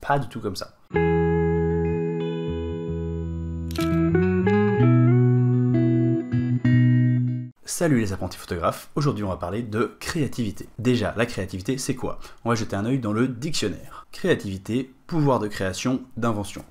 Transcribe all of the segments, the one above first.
pas du tout comme ça. Salut les apprentis photographes, aujourd'hui on va parler de créativité. Déjà, la créativité c'est quoi? On va jeter un œil dans le dictionnaire. Créativité, pouvoir de création, d'invention.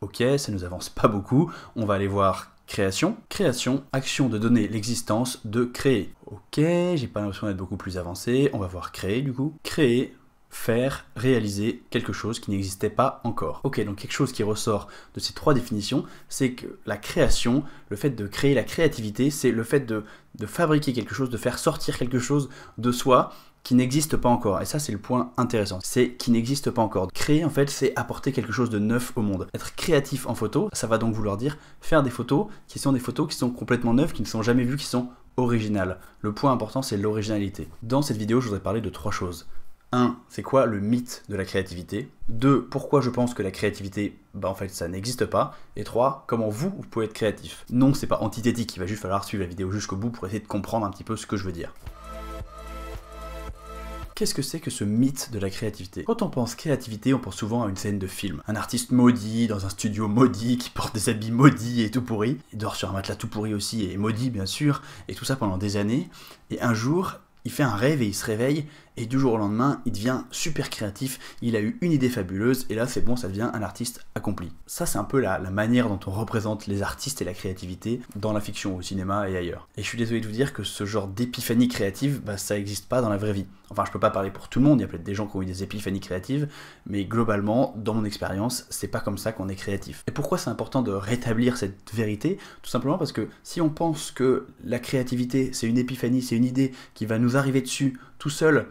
Ok, ça nous avance pas beaucoup, on va aller voir création. Création, action de donner l'existence, de créer. Ok, j'ai pas l'impression d'être beaucoup plus avancé, on va voir créer du coup. Créer, faire, réaliser quelque chose qui n'existait pas encore. Ok, donc quelque chose qui ressort de ces trois définitions, c'est que la création, le fait de créer la créativité, c'est le fait de fabriquer quelque chose, de faire sortir quelque chose de soi qui n'existe pas encore. Et ça, c'est le point intéressant. C'est qui n'existe pas encore. Créer, en fait, c'est apporter quelque chose de neuf au monde. Être créatif en photo, ça va donc vouloir dire faire des photos qui sont complètement neuves, qui ne sont jamais vues, qui sont originales. Le point important, c'est l'originalité. Dans cette vidéo, je voudrais parler de trois choses. 1. C'est quoi le mythe de la créativité? 2. Pourquoi je pense que la créativité, en fait, ça n'existe pas? Et 3. Comment vous pouvez être créatif? Non, c'est pas antithétique, il va juste falloir suivre la vidéo jusqu'au bout pour essayer de comprendre un petit peu ce que je veux dire. Qu'est-ce que c'est que ce mythe de la créativité? Quand on pense créativité, on pense souvent à une scène de film. Un artiste maudit, dans un studio maudit, qui porte des habits maudits et tout pourris. Il dort sur un matelas tout pourri aussi, et maudit bien sûr, et tout ça pendant des années. Et un jour, il fait un rêve et il se réveille, et du jour au lendemain, il devient super créatif, il a eu une idée fabuleuse, et là c'est bon, ça devient un artiste accompli. Ça c'est un peu la manière dont on représente les artistes et la créativité dans la fiction, au cinéma et ailleurs. Et je suis désolé de vous dire que ce genre d'épiphanie créative, ça n'existe pas dans la vraie vie. Enfin, je peux pas parler pour tout le monde, il y a peut-être des gens qui ont eu des épiphanies créatives, mais globalement, dans mon expérience, c'est pas comme ça qu'on est créatif. Et pourquoi c'est important de rétablir cette vérité? Tout simplement parce que si on pense que la créativité, c'est une épiphanie, c'est une idée qui va nous arriver dessus tout seul,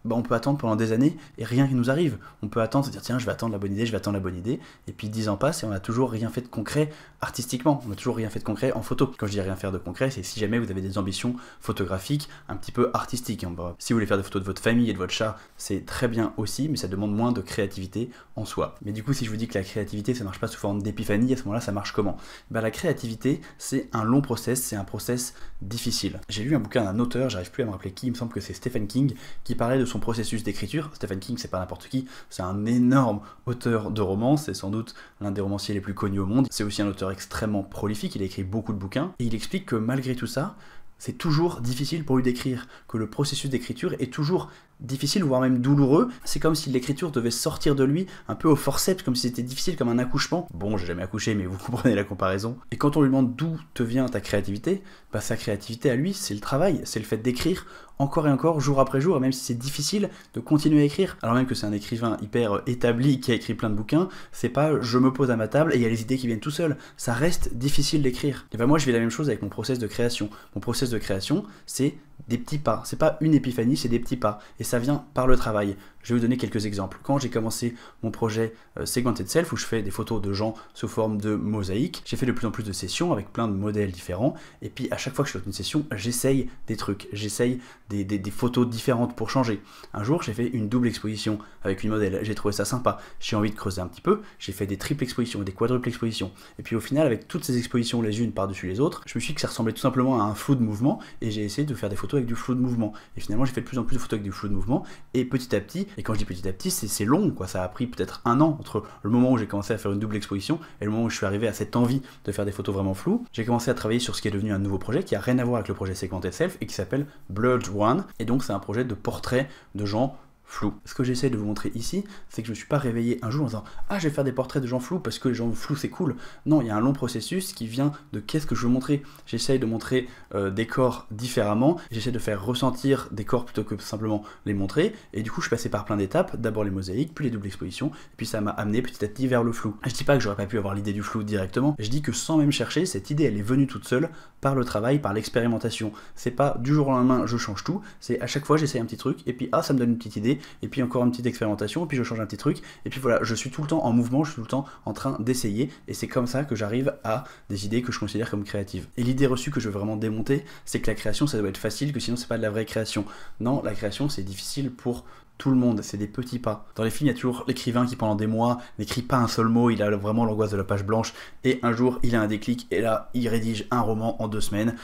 on peut attendre pendant des années et rien qui nous arrive. On peut attendre, se dire tiens, je vais attendre la bonne idée, je vais attendre la bonne idée, et puis 10 ans passent et on n'a toujours rien fait de concret artistiquement, on n'a toujours rien fait de concret en photo. Quand je dis rien faire de concret, c'est si jamais vous avez des ambitions photographiques un petit peu artistiques. Si vous voulez faire des photos de votre famille et de votre chat, c'est très bien aussi, mais ça demande moins de créativité en soi. Mais du coup, si je vous dis que la créativité, ça marche pas sous forme d'épiphanie, à ce moment-là, ça marche comment? La créativité, c'est un long process, c'est un process difficile. J'ai lu un bouquin d'un auteur, j'arrive plus à me rappeler qui, il me semble que c'est Stephen King, qui parlait de son processus d'écriture. Stephen King, c'est pas n'importe qui, c'est un énorme auteur de romans, c'est sans doute l'un des romanciers les plus connus au monde. C'est aussi un auteur extrêmement prolifique, il a écrit beaucoup de bouquins, et il explique que malgré tout ça, c'est toujours difficile pour lui d'écrire, que le processus d'écriture est toujours difficile, voire même douloureux. C'est comme si l'écriture devait sortir de lui un peu au forceps, comme si c'était difficile, comme un accouchement. Bon, j'ai jamais accouché, mais vous comprenez la comparaison. Et quand on lui demande d'où te vient ta créativité, sa créativité à lui, c'est le travail, c'est le fait d'écrire encore et encore, jour après jour, et même si c'est difficile de continuer à écrire, alors même que c'est un écrivain hyper établi qui a écrit plein de bouquins, c'est pas je me pose à ma table et il y a les idées qui viennent tout seul. Ça reste difficile d'écrire. Et moi je vis la même chose avec mon process de création. Mon process de création, c'est des petits pas. C'est pas une épiphanie, c'est des petits pas. Et ça vient par le travail. Je vais vous donner quelques exemples. Quand j'ai commencé mon projet Segmented Self, où je fais des photos de gens sous forme de mosaïque, j'ai fait de plus en plus de sessions avec plein de modèles différents, et puis à chaque fois que je fais une session, j'essaye des trucs, j'essaye des photos différentes pour changer. Un jour, j'ai fait une double exposition avec une modèle, j'ai trouvé ça sympa, j'ai envie de creuser un petit peu, j'ai fait des triples expositions, des quadruples expositions, et puis au final, avec toutes ces expositions les unes par-dessus les autres, je me suis dit que ça ressemblait tout simplement à un flou de mouvement, et j'ai essayé de faire des photos avec du flou de mouvement. Et finalement, j'ai fait de plus en plus de photos avec du flou de mouvement, et petit à petit, et quand je dis petit à petit, c'est long, quoi. Ça a pris peut-être un an entre le moment où j'ai commencé à faire une double exposition et le moment où je suis arrivé à cette envie de faire des photos vraiment floues. J'ai commencé à travailler sur ce qui est devenu un nouveau projet qui a rien à voir avec le projet Segmented Self et qui s'appelle Blurred One, et donc c'est un projet de portrait de gens flou. Ce que j'essaie de vous montrer ici, c'est que je ne me suis pas réveillé un jour en disant « Ah, je vais faire des portraits de gens flous parce que les gens flous c'est cool ». Non, il y a un long processus qui vient de qu'est-ce que je veux montrer. J'essaye de montrer des corps différemment, j'essaie de faire ressentir des corps plutôt que simplement les montrer, et du coup je suis passé par plein d'étapes, d'abord les mosaïques, puis les doubles expositions, et puis ça m'a amené petit à petit vers le flou. Je dis pas que j'aurais pas pu avoir l'idée du flou directement, je dis que sans même chercher, cette idée elle est venue toute seule par le travail, par l'expérimentation. C'est pas du jour au lendemain je change tout, c'est à chaque fois j'essaye un petit truc, et puis ah ça me donne une petite idée, et puis encore une petite expérimentation, et puis je change un petit truc, et puis voilà, je suis tout le temps en mouvement, je suis tout le temps en train d'essayer, et c'est comme ça que j'arrive à des idées que je considère comme créatives. Et l'idée reçue que je veux vraiment démonter, c'est que la création ça doit être facile, que sinon c'est pas de la vraie création. Non, la création c'est difficile pour tout le monde, c'est des petits pas. Dans les films, il y a toujours l'écrivain qui pendant des mois n'écrit pas un seul mot, il a vraiment l'angoisse de la page blanche, et un jour il a un déclic, et là il rédige un roman en 2 semaines.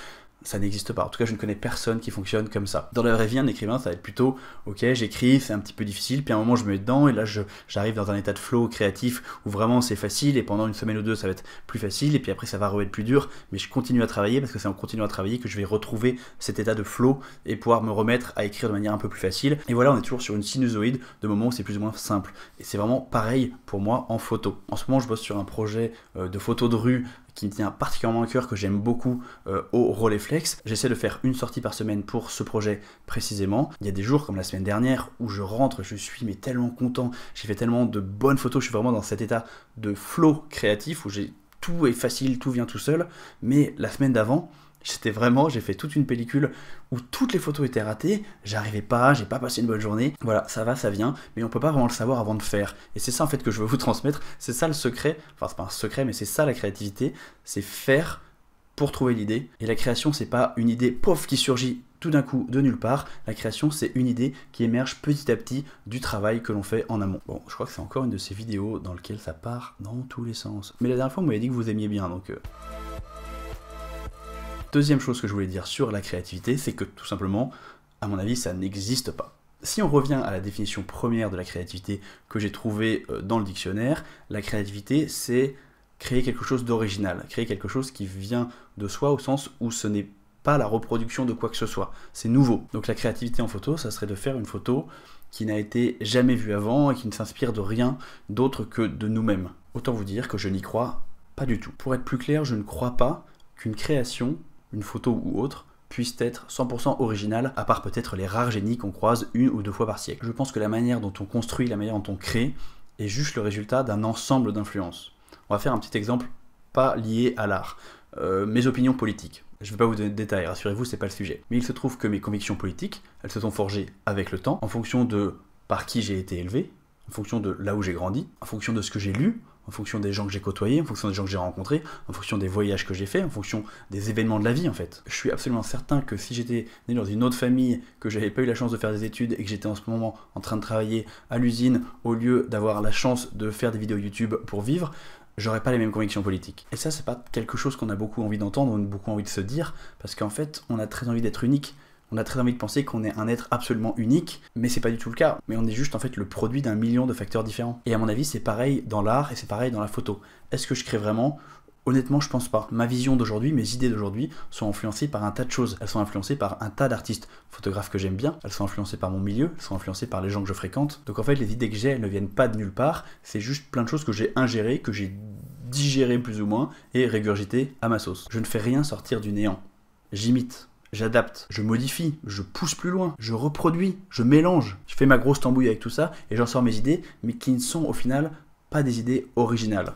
ça n'existe pas. En tout cas, je ne connais personne qui fonctionne comme ça. Dans la vraie vie, un écrivain, ça va être plutôt, ok, j'écris, c'est un petit peu difficile, puis à un moment, je me mets dedans, et là, j'arrive dans un état de flow créatif où vraiment c'est facile, et pendant une semaine ou deux, ça va être plus facile, et puis après, ça va être plus dur, mais je continue à travailler, parce que c'est en continuant à travailler que je vais retrouver cet état de flow et pouvoir me remettre à écrire de manière un peu plus facile. Et voilà, on est toujours sur une sinusoïde de moments où c'est plus ou moins simple. Et c'est vraiment pareil pour moi en photo. En ce moment, je bosse sur un projet de photo de rue qui me tient particulièrement à cœur, que j'aime beaucoup au Rolleiflex. J'essaie de faire une sortie par semaine pour ce projet précisément. Il y a des jours comme la semaine dernière où je rentre, je suis mais tellement content, j'ai fait tellement de bonnes photos, je suis vraiment dans cet état de flow créatif où tout est facile, tout vient tout seul. Mais la semaine d'avant, j'ai fait toute une pellicule où toutes les photos étaient ratées, j'arrivais pas, j'ai pas passé une bonne journée, voilà, ça va, ça vient, mais on peut pas vraiment le savoir avant de faire. Et c'est ça en fait que je veux vous transmettre, c'est ça le secret, enfin c'est pas un secret, mais c'est ça la créativité, c'est faire pour trouver l'idée. Et la création, c'est pas une idée, pof, qui surgit tout d'un coup de nulle part. La création, c'est une idée qui émerge petit à petit du travail que l'on fait en amont. Bon, je crois que c'est encore une de ces vidéos dans lesquelles ça part dans tous les sens. Mais la dernière fois, vous m'avez dit que vous aimiez bien, donc... Deuxième chose que je voulais dire sur la créativité, c'est que tout simplement, à mon avis, ça n'existe pas. Si on revient à la définition première de la créativité que j'ai trouvée dans le dictionnaire, la créativité, c'est créer quelque chose d'original, créer quelque chose qui vient de soi au sens où ce n'est pas la reproduction de quoi que ce soit, c'est nouveau. Donc la créativité en photo, ça serait de faire une photo qui n'a été jamais vue avant et qui ne s'inspire de rien d'autre que de nous-mêmes. Autant vous dire que je n'y crois pas du tout. Pour être plus clair, je ne crois pas qu'une création, une photo ou autre, puisse être 100% originale, à part peut-être les rares génies qu'on croise une ou deux fois par siècle. Je pense que la manière dont on construit, la manière dont on crée, est juste le résultat d'un ensemble d'influences. On va faire un petit exemple, pas lié à l'art. Mes opinions politiques. Je ne vais pas vous donner de détails, rassurez-vous, c'est pas le sujet. Mais il se trouve que mes convictions politiques, elles se sont forgées avec le temps, en fonction de par qui j'ai été élevé, en fonction de là où j'ai grandi, en fonction de ce que j'ai lu, en fonction des gens que j'ai côtoyés, en fonction des gens que j'ai rencontrés, en fonction des voyages que j'ai faits, en fonction des événements de la vie en fait. Je suis absolument certain que si j'étais né dans une autre famille, que j'avais pas eu la chance de faire des études et que j'étais en ce moment en train de travailler à l'usine au lieu d'avoir la chance de faire des vidéos YouTube pour vivre, j'aurais pas les mêmes convictions politiques. Et ça, c'est pas quelque chose qu'on a beaucoup envie d'entendre, on a beaucoup envie de se dire, parce qu'en fait, on a très envie d'être unique. On a très envie de penser qu'on est un être absolument unique, mais c'est pas du tout le cas. Mais on est juste en fait le produit d'un million de facteurs différents. Et à mon avis, c'est pareil dans l'art et c'est pareil dans la photo. Est-ce que je crée vraiment ? Honnêtement, je pense pas. Ma vision d'aujourd'hui, mes idées d'aujourd'hui sont influencées par un tas de choses. Elles sont influencées par un tas d'artistes, photographes que j'aime bien. Elles sont influencées par mon milieu. Elles sont influencées par les gens que je fréquente. Donc en fait, les idées que j'ai, elles ne viennent pas de nulle part. C'est juste plein de choses que j'ai ingérées, que j'ai digérées plus ou moins et régurgitées à ma sauce. Je ne fais rien sortir du néant. J'imite. J'adapte, je modifie, je pousse plus loin, je reproduis, je mélange. Je fais ma grosse tambouille avec tout ça et j'en sors mes idées, mais qui ne sont au final pas des idées originales.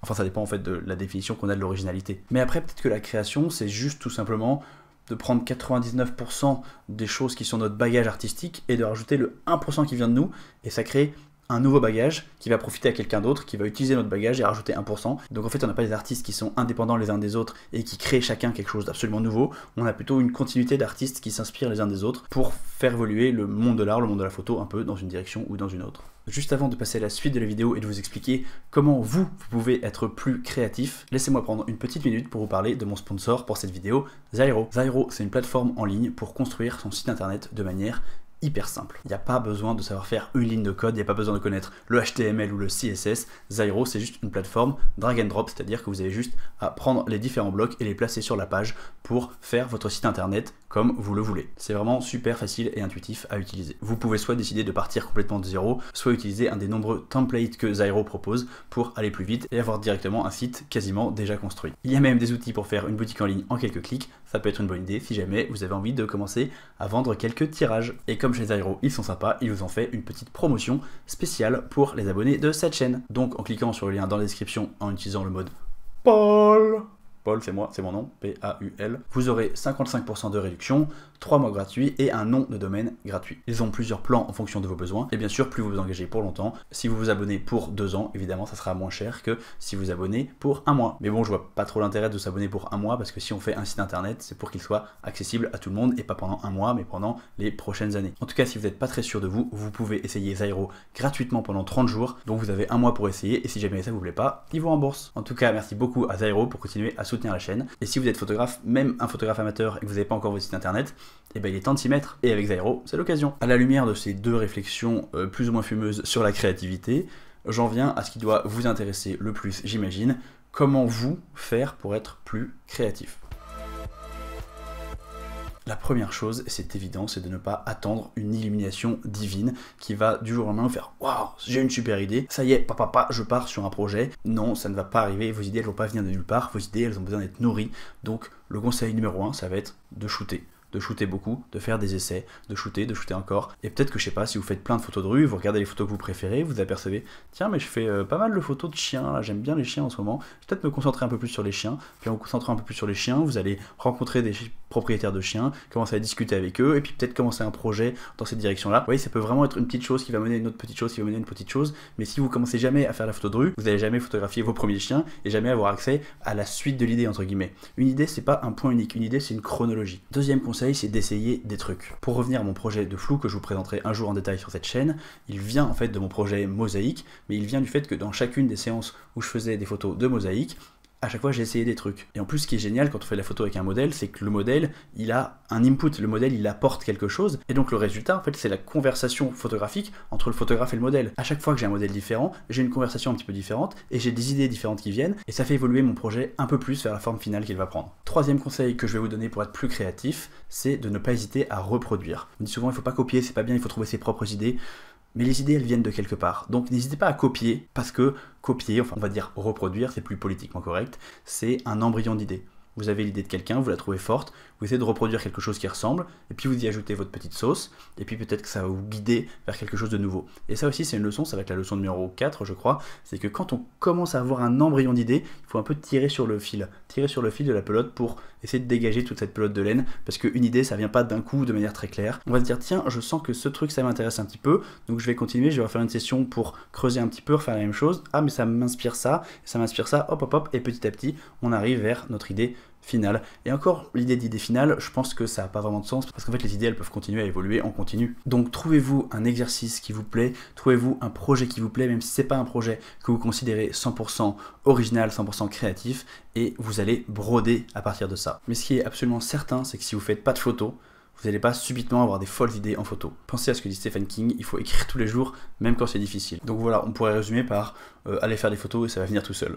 Enfin, ça dépend en fait de la définition qu'on a de l'originalité. Mais après, peut-être que la création, c'est juste tout simplement de prendre 99% des choses qui sont notre bagage artistique et de rajouter le 1% qui vient de nous, et ça crée un nouveau bagage qui va profiter à quelqu'un d'autre, qui va utiliser notre bagage et rajouter 1%. Donc en fait, on n'a pas des artistes qui sont indépendants les uns des autres et qui créent chacun quelque chose d'absolument nouveau. On a plutôt une continuité d'artistes qui s'inspirent les uns des autres pour faire évoluer le monde de l'art, le monde de la photo, un peu dans une direction ou dans une autre. Juste avant de passer à la suite de la vidéo et de vous expliquer comment vous pouvez être plus créatif, laissez-moi prendre une petite minute pour vous parler de mon sponsor pour cette vidéo, Zairo. Zairo, c'est une plateforme en ligne pour construire son site internet de manière hyper simple. Il n'y a pas besoin de savoir faire une ligne de code, il n'y a pas besoin de connaître le HTML ou le CSS. Zairo, c'est juste une plateforme drag and drop, c'est-à-dire que vous avez juste à prendre les différents blocs et les placer sur la page pour faire votre site internet comme vous le voulez. C'est vraiment super facile et intuitif à utiliser. Vous pouvez soit décider de partir complètement de zéro, soit utiliser un des nombreux templates que Zairo propose pour aller plus vite et avoir directement un site quasiment déjà construit. Il y a même des outils pour faire une boutique en ligne en quelques clics, ça peut être une bonne idée si jamais vous avez envie de commencer à vendre quelques tirages. Et comme chez Zairo, ils sont sympas, ils vous ont fait une petite promotion spéciale pour les abonnés de cette chaîne. Donc en cliquant sur le lien dans la description en utilisant le mode Paul, c'est moi, c'est mon nom, P-A-U-L. Vous aurez 55% de réduction, 3 mois gratuits et un nom de domaine gratuit. Ils ont plusieurs plans en fonction de vos besoins. Et bien sûr, plus vous vous engagez pour longtemps, si vous vous abonnez pour 2 ans, évidemment, ça sera moins cher que si vous vous abonnez pour 1 mois. Mais bon, je vois pas trop l'intérêt de s'abonner pour 1 mois parce que si on fait un site internet, c'est pour qu'il soit accessible à tout le monde et pas pendant 1 mois, mais pendant les prochaines années. En tout cas, si vous n'êtes pas très sûr de vous, vous pouvez essayer Zairo gratuitement pendant 30 jours. Donc vous avez 1 mois pour essayer et si jamais ça vous plaît pas, il vous rembourse. En tout cas, merci beaucoup à Zairo pour continuer à soutenir soutenir la chaîne. Et si vous êtes photographe, même un photographe amateur et que vous n'avez pas encore votre site internet, eh ben il est temps de s'y mettre. Et avec Zyro, c'est l'occasion. À la lumière de ces deux réflexions plus ou moins fumeuses sur la créativité, j'en viens à ce qui doit vous intéresser le plus, j'imagine. Comment vous faire pour être plus créatif? La première chose, c'est évident, c'est de ne pas attendre une illumination divine qui va du jour au lendemain faire « Waouh, j'ai une super idée, ça y est, papa, je pars sur un projet ». Non, ça ne va pas arriver, vos idées elles vont pas venir de nulle part, vos idées elles ont besoin d'être nourries. Donc le conseil numéro 1, ça va être de shooter beaucoup, de faire des essais, de shooter encore. Et peut-être que, je sais pas, si vous faites plein de photos de rue, vous regardez les photos que vous préférez, vous apercevez, tiens, mais je fais pas mal de photos de chiens, là, j'aime bien les chiens en ce moment, je vais peut-être me concentrer un peu plus sur les chiens. Puis en vous concentrant un peu plus sur les chiens, vous allez rencontrer des propriétaires de chiens, commencer à discuter avec eux, et puis peut-être commencer un projet dans cette direction-là. Vous voyez, ça peut vraiment être une petite chose qui va mener à une autre petite chose, qui va mener à une petite chose, mais si vous commencez jamais à faire la photo de rue, vous n'allez jamais photographier vos premiers chiens, et jamais avoir accès à la suite de l'idée, entre guillemets. Une idée, c'est pas un point unique, une idée, c'est une chronologie. Deuxième conseil, c'est d'essayer des trucs. Pour revenir à mon projet de flou que je vous présenterai un jour en détail sur cette chaîne, il vient en fait de mon projet mosaïque, mais il vient du fait que dans chacune des séances où je faisais des photos de mosaïque, à chaque fois j'ai essayé des trucs. Et en plus ce qui est génial quand on fait la photo avec un modèle, c'est que le modèle il a un input, le modèle il apporte quelque chose, et donc le résultat en fait c'est la conversation photographique entre le photographe et le modèle. À chaque fois que j'ai un modèle différent, j'ai une conversation un petit peu différente, et j'ai des idées différentes qui viennent, et ça fait évoluer mon projet un peu plus vers la forme finale qu'il va prendre. Troisième conseil que je vais vous donner pour être plus créatif, c'est de ne pas hésiter à reproduire. On dit souvent il faut pas copier, c'est pas bien, il faut trouver ses propres idées. Mais les idées, elles viennent de quelque part. Donc n'hésitez pas à copier, parce que copier, enfin on va dire reproduire, c'est plus politiquement correct, c'est un embryon d'idée. Vous avez l'idée de quelqu'un, vous la trouvez forte, vous essayez de reproduire quelque chose qui ressemble, et puis vous y ajoutez votre petite sauce, et puis peut-être que ça va vous guider vers quelque chose de nouveau. Et ça aussi c'est une leçon, ça va être la leçon numéro 4 je crois, c'est que quand on commence à avoir un embryon d'idée, il faut un peu tirer sur le fil de la pelote pour essayer de dégager toute cette pelote de laine, parce qu'une idée ça vient pas d'un coup de manière très claire. On va se dire tiens, je sens que ce truc ça m'intéresse un petit peu, donc je vais continuer, je vais refaire une session pour creuser un petit peu, refaire la même chose, ah mais ça m'inspire ça, hop, et petit à petit on arrive vers notre idée finale. Et encore, l'idée d'idée finale, je pense que ça n'a pas vraiment de sens, parce qu'en fait les idées elles peuvent continuer à évoluer en continu. Donc trouvez-vous un exercice qui vous plaît, trouvez-vous un projet qui vous plaît, même si c'est pas un projet que vous considérez 100% original, 100% créatif, et vous allez broder à partir de ça. Mais ce qui est absolument certain, c'est que si vous faites pas de photos, vous n'allez pas subitement avoir des folles idées en photo. Pensez à ce que dit Stephen King, il faut écrire tous les jours, même quand c'est difficile. Donc voilà, on pourrait résumer par aller faire des photos et ça va venir tout seul.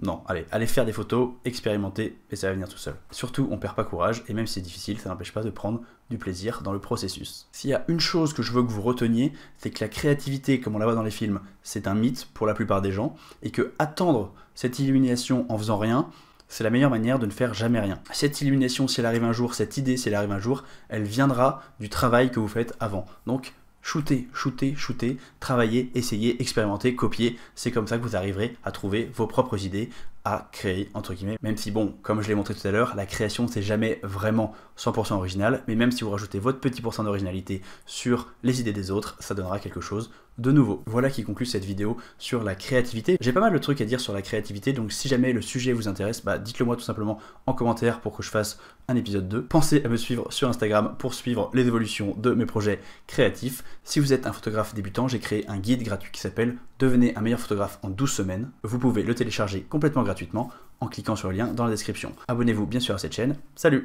Non, allez faire des photos, expérimenter et ça va venir tout seul. Surtout, on perd pas courage et même si c'est difficile, ça n'empêche pas de prendre du plaisir dans le processus. S'il y a une chose que je veux que vous reteniez, c'est que la créativité, comme on la voit dans les films, c'est un mythe pour la plupart des gens et que attendre cette illumination en faisant rien, c'est la meilleure manière de ne faire jamais rien. Cette illumination, si elle arrive un jour, cette idée, si elle arrive un jour, elle viendra du travail que vous faites avant. Donc, shootez, travaillez, essayez, expérimentez, copiez. C'est comme ça que vous arriverez à trouver vos propres idées, à créer, entre guillemets. Même si, bon, comme je l'ai montré tout à l'heure, la création, c'est jamais vraiment 100% original. Mais même si vous rajoutez votre petit pourcent d'originalité sur les idées des autres, ça donnera quelque chose de nouveau. Voilà qui conclut cette vidéo sur la créativité. J'ai pas mal de trucs à dire sur la créativité, donc si jamais le sujet vous intéresse, dites-le moi tout simplement en commentaire pour que je fasse un épisode 2. Pensez à me suivre sur Instagram pour suivre les évolutions de mes projets créatifs. Si vous êtes un photographe débutant, j'ai créé un guide gratuit qui s'appelle « Devenez un meilleur photographe en 12 semaines ». Vous pouvez le télécharger complètement gratuitement en cliquant sur le lien dans la description. Abonnez-vous bien sûr à cette chaîne. Salut!